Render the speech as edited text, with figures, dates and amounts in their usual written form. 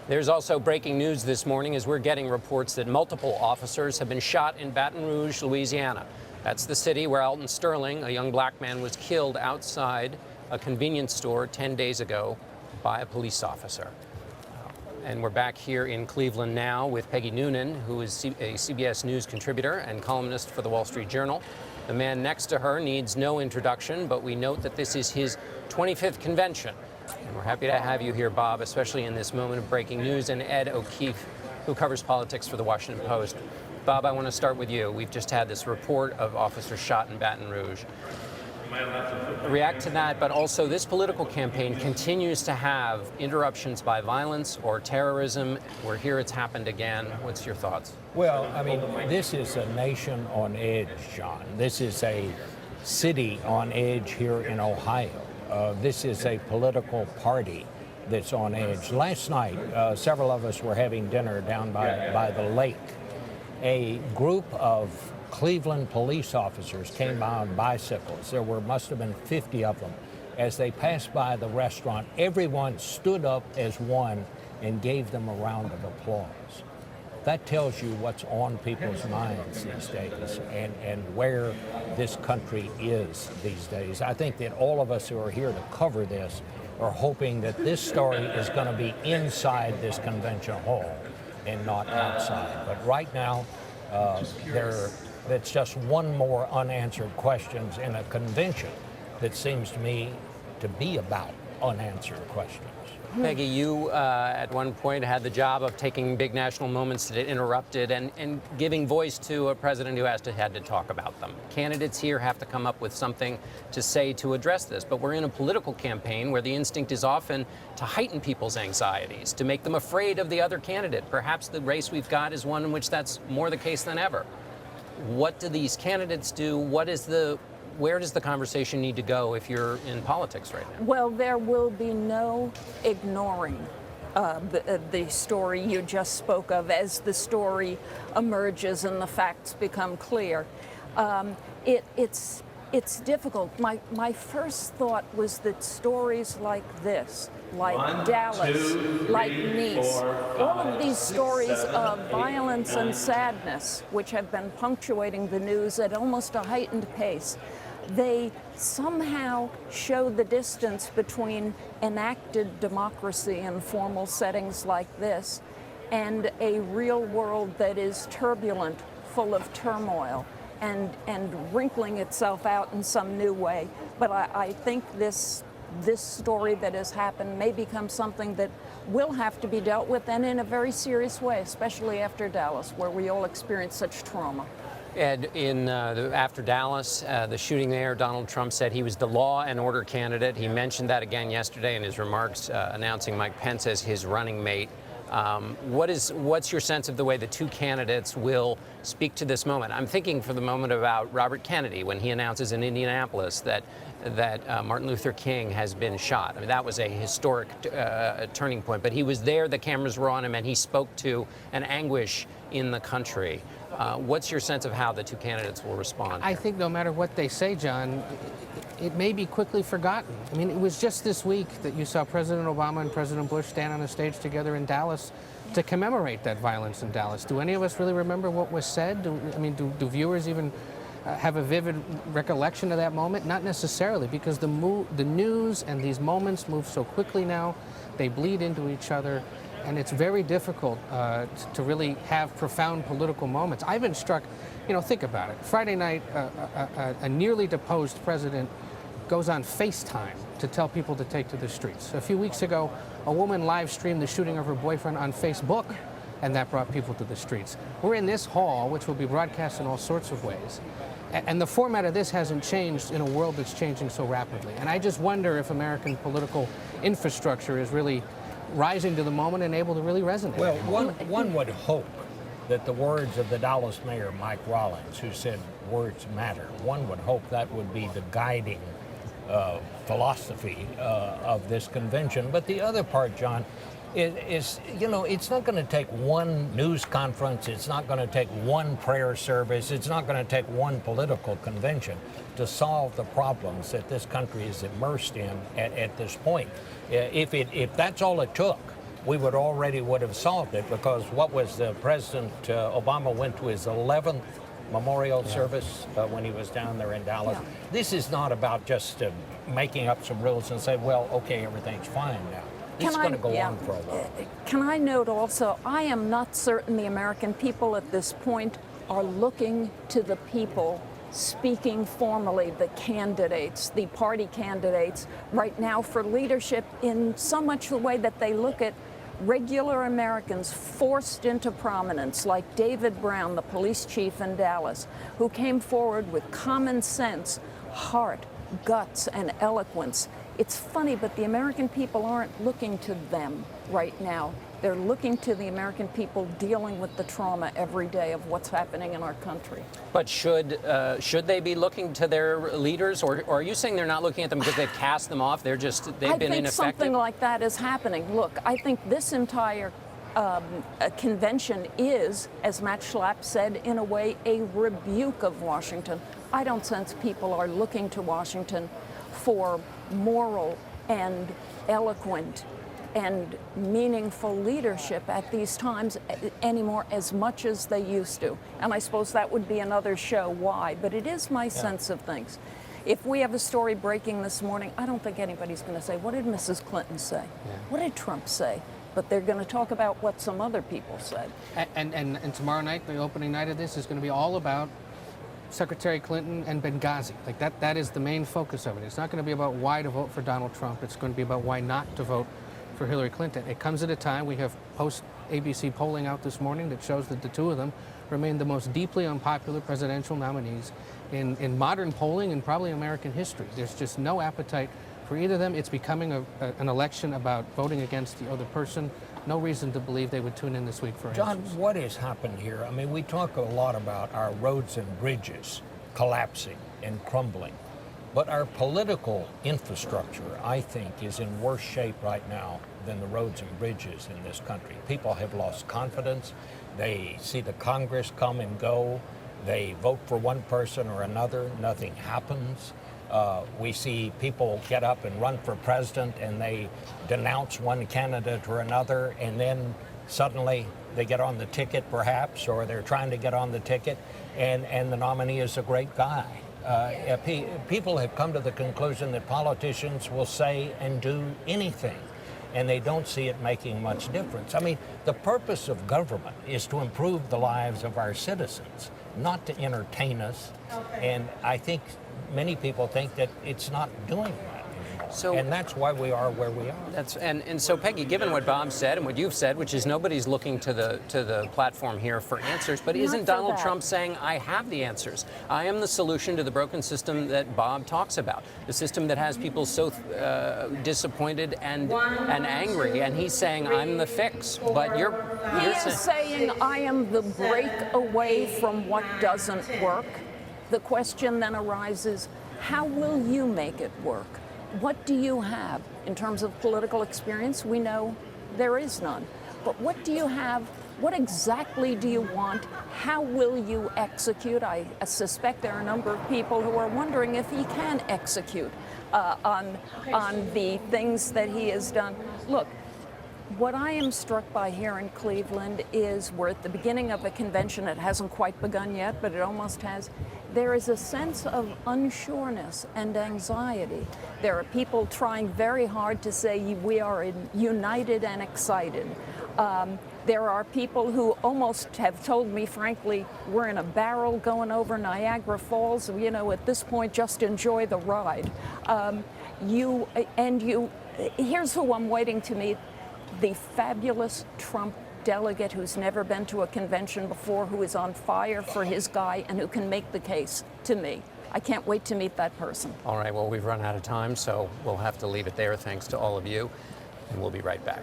There's also breaking news this morning as we're getting reports that multiple officers have been shot in Baton Rouge, Louisiana. That's the city where Alton Sterling, a young black man, was killed outside a convenience store 10 days ago by a police officer. And we're back here in Cleveland now with Peggy Noonan, who is a CBS News contributor and columnist for the Wall Street Journal. The man next to her needs no introduction, but we note that this is his 25th convention. And we're happy to have you here, Bob, especially in this moment of breaking news, and Ed O'Keefe, who covers politics for the Washington Post. Bob, I want to start with you. We've just had this report of officers shot in Baton Rouge. React to that, but also this political campaign continues to have interruptions by violence or terrorism. We're here, it's happened again. What's your thoughts? Well, I mean, this is a nation on edge, John. This is a city on edge here in Ohio. This is a political party that's on edge. Last night, several of us were having dinner down by the lake. A group of Cleveland police officers came by on bicycles. There must have been 50 of them. As they passed by the restaurant, everyone stood up as one and gave them a round of applause. That tells you what's on people's minds these days and where this country is these days. I think that all of us who are here to cover this are hoping that this story is going to be inside this convention hall and not outside. But right now, it's just one more unanswered questions in a convention that seems to me to be about unanswered questions. Peggy, you at one point had the job of taking big national moments that interrupted and giving voice to a president who had to talk about them. Candidates here have to come up with something to say to address this, but we're in a political campaign where the instinct is often to heighten people's anxieties, to make them afraid of the other candidate. Perhaps the race we've got is one in which that's more the case than ever. What do these candidates do? Where does the conversation need to go if you're in politics right now? Well, there will be no ignoring the story you just spoke of as the story emerges and the facts become clear. It's difficult. My first thought was that stories like this, like Dallas, like Nice, all of these stories of violence and sadness, which have been punctuating the news at almost a heightened pace, they somehow show the distance between enacted democracy in formal settings like this and a real world that is turbulent, full of turmoil, and wrinkling itself out in some new way. But I think this story that has happened may become something that will have to be dealt with, and in a very serious way, especially after Dallas, where we all experienced such trauma. Ed, after Dallas, the shooting there, Donald Trump said he was the law and order candidate. He mentioned that again yesterday in his remarks, announcing Mike Pence as his running mate. What's your sense of the way the two candidates will speak to this moment? I'm thinking for the moment about Robert Kennedy when he announces in Indianapolis that Martin Luther King has been shot. I mean, that was a historic turning point. But he was there, the cameras were on him, and he spoke to an anguish in the country. What's your sense of how the two candidates will respond? I think no matter what they say, John, it may be quickly forgotten. I mean, it was just this week that you saw President Obama and President Bush stand on a stage together in Dallas to commemorate that violence in Dallas. Do any of us really remember what was said? Do viewers even have a vivid recollection of that moment? Not necessarily, because the news and these moments move so quickly now. They bleed into each other. And it's very difficult to really have profound political moments. I've been struck, think about it. Friday night, a nearly deposed president goes on FaceTime to tell people to take to the streets. A few weeks ago, a woman live streamed the shooting of her boyfriend on Facebook, and that brought people to the streets. We're in this hall, which will be broadcast in all sorts of ways. And the format of this hasn't changed in a world that's changing so rapidly. And I just wonder if American political infrastructure is really rising to the moment and able to really resonate. Well, one would hope that the words of the Dallas mayor, Mike Rollins, who said words matter, one would hope that would be the guiding philosophy of this convention. But the other part, John, is it's not going to take one news conference, it's not going to take one prayer service, it's not going to take one political convention to solve the problems that this country is immersed in at this point. If that's all it took, we would have solved it, because what was the President Obama went to his 11th memorial service when he was down there in Dallas. Yeah. This is not about just making up some rules and say, well, okay, everything's fine now. It's going to go on for a while. Can I note also, I am not certain the American people at this point are looking to the people speaking formally, the candidates, the party candidates right now for leadership in so much the way that they look at regular Americans forced into prominence, like David Brown, the police chief in Dallas, who came forward with common sense, heart, guts, and eloquence. It's funny, but the American people aren't looking to them right now. They're looking to the American people dealing with the trauma every day of what's happening in our country. But should they be looking to their leaders, or are you saying they're not looking at them because they've cast them off? They've been ineffective? I think something like that is happening. Look, I think this entire convention is, as Matt Schlapp said, in a way, a rebuke of Washington. I don't sense people are looking to Washington for moral and eloquent and meaningful leadership at these times anymore as much as they used to. And I suppose that would be another show why, but it is my sense of things. If we have a story breaking this morning, I don't think anybody's going to say, what did Mrs. Clinton say? Yeah. What did Trump say? But they're going to talk about what some other people said. And tomorrow night, the opening night of this is going to be all about Secretary Clinton and Benghazi. Like that is the main focus of it. It's not going to be about why to vote for Donald Trump. It's going to be about why not to vote for Hillary Clinton. It comes at a time, we have post-ABC polling out this morning that shows that the two of them remain the most deeply unpopular presidential nominees in modern polling and probably American history. There's just no appetite for either of them. It's becoming an election about voting against the other person. No reason to believe they would tune in this week for John, answers. what has happened here? I mean, we talk a lot about our roads and bridges collapsing and crumbling. But our political infrastructure, I think, is in worse shape right now than the roads and bridges in this country. People have lost confidence. They see the Congress come and go. They vote for one person or another. Nothing happens. We see people get up and run for president, and they denounce one candidate or another, and then suddenly they get on the ticket, perhaps, or they're trying to get on the ticket, and the nominee is a great guy. People have come to the conclusion that politicians will say and do anything, and they don't see it making much difference. I mean, the purpose of government is to improve the lives of our citizens, not to entertain us. And I think many people think that it's not doing that anymore. And that's why we are where we are. And so, Peggy, given what Bob said and what you've said, which is nobody's looking to the platform here for answers, but isn't Donald Trump saying, I have the answers? I am the solution to the broken system that Bob talks about, the system that has people so disappointed and angry, and he's saying, I'm the fix. But you're saying, I am the breakaway from what doesn't work. The question then arises, how will you make it work? What do you have in terms of political experience? We know there is none. But what do you have? What exactly do you want? How will you execute? I suspect there are a number of people who are wondering if he can execute on the things that he has done. Look, what I am struck by here in Cleveland is we're at the beginning of a convention. It hasn't quite begun yet, but it almost has. There is a sense of unsureness and anxiety. There are people trying very hard to say we are united and excited. There are people who almost have told me, frankly, we're in a barrel going over Niagara Falls. You know, at this point, just enjoy the ride. Here's who I'm waiting to meet. The fabulous Trump delegate who's never been to a convention before, who is on fire for his guy and who can make the case to me. I can't wait to meet that person. All right, well, we've run out of time, so we'll have to leave it there. Thanks to all of you, and we'll be right back.